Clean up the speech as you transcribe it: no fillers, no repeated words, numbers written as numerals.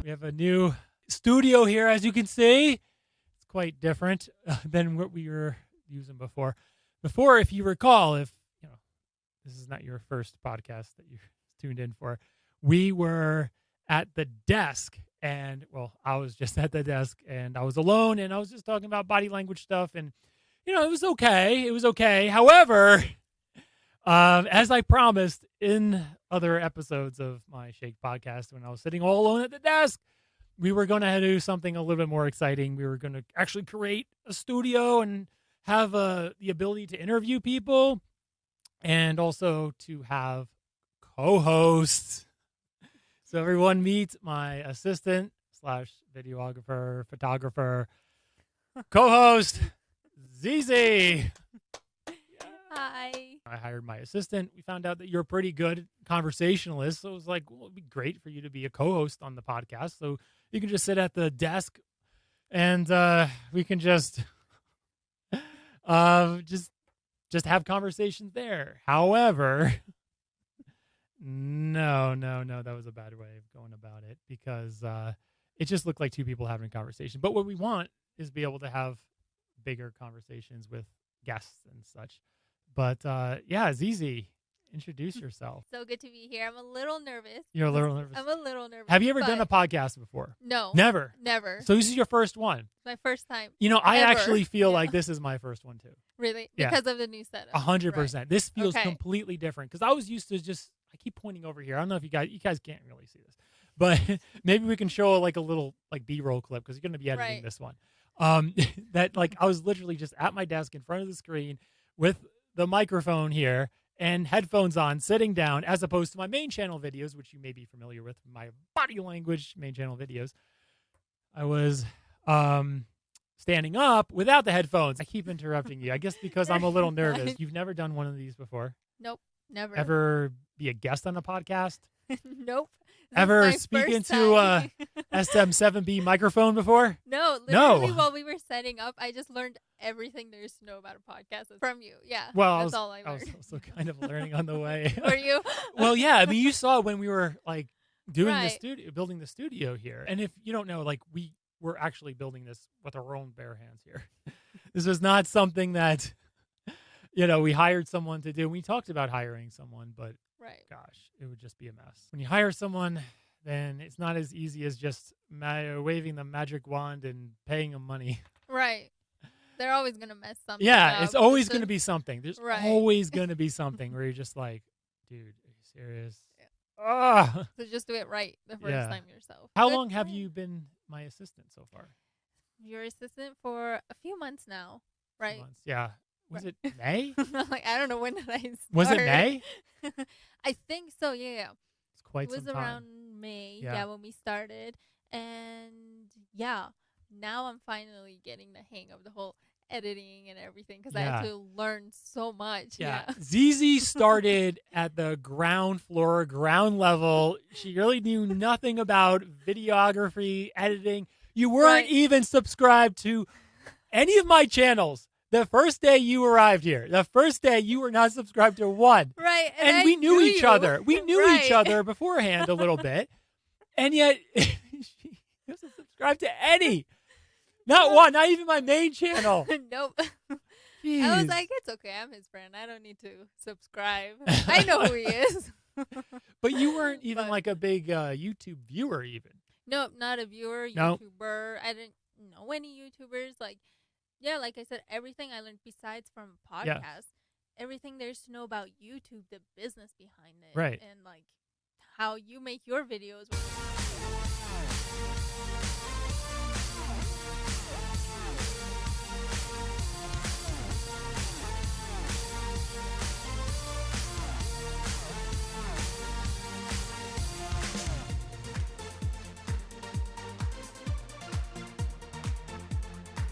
We have a new studio here, as you can see. It's quite different than what we were using before. Before, if you recall, if you know this is not your first podcast that you tuned in for, we were at the desk, and I was just at the desk, and I was alone, and I was just talking about body language stuff, and it was okay. It was okay. However, as I promised in other episodes of my Schaik podcast, when I was sitting all alone at the desk, we were going to do something a little bit more exciting. We were going to actually create a studio and have the ability to interview people and also to have co-hosts. So everyone meet my assistant / videographer, photographer, co-host, Zizi. Hi. I hired my assistant. We found out that you're a pretty good conversationalist. So it was like, it'd be great for you to be a co-host on the podcast. So you can just sit at the desk and we can just have conversations there. However, no, that was a bad way of going about it because it just looked like two people having a conversation. But what we want is be able to have bigger conversations with guests and such. But Zizi, introduce yourself. So good to be here. I'm a little nervous. You're a little nervous. I'm a little nervous. Have you ever done a podcast before? No. Never? Never. So this is your first one? My first time. I actually feel like this is my first one too. Really? Yeah. Because of the new setup? 100%. Right. This feels completely different because I was used to I keep pointing over here. I don't know if you guys can't really see this, but maybe we can show a little B-roll clip because you're going to be editing this one. That I was literally just at my desk in front of the screen with the microphone here and headphones on, sitting down, as opposed to my main channel videos, which you may be familiar with, my body language main channel videos. I was standing up without the headphones. I keep interrupting you, I guess because I'm a little nervous. You've never done one of these before? Nope, never. Ever be a guest on a podcast? Nope. Ever speak into a SM7B microphone before? No, literally while we were setting up, I just learned everything there is to know about a podcast from you. Yeah. Well, that's all I learned. I was also kind of learning on the way. Were you? Well, yeah. I mean, you saw when we were doing the studio, building the studio here. And if you don't know, we were actually building this with our own bare hands here. This was not something that, we hired someone to do. We talked about hiring someone, but gosh, it would just be a mess. When you hire someone, then it's not as easy as just waving the magic wand and paying them money. Right. They're always going to mess something up. It's always so, going to be something. There's always going to be something where you're just like, dude, are you serious? Yeah. So just do it right the first time yourself. How long have you been my assistant so far? Your assistant for a few months now, right? Months. Yeah. Was it May? I don't know when did I start. Was it May? I think so, yeah. It's quite some time. It was around May, when we started. And now I'm finally getting the hang of the whole editing and everything because I had to learn so much. Yeah. Zizi started at the ground level. She really knew nothing about videography, editing. You weren't even subscribed to any of my channels. The first day you arrived here, you were not subscribed to one. Right. And we knew each other. We knew each other beforehand a little bit. And yet, she doesn't subscribe to any. Not one, not even my main channel. Nope. Jeez. I was like, it's okay. I'm his friend. I don't need to subscribe. I know who he is. But you weren't even a big YouTube viewer even. Nope, not a viewer, YouTuber. I didn't know any YouTubers. Like I said, everything I learned besides from podcasts, everything there's to know about YouTube, the business behind it. Right. And how you make your videos.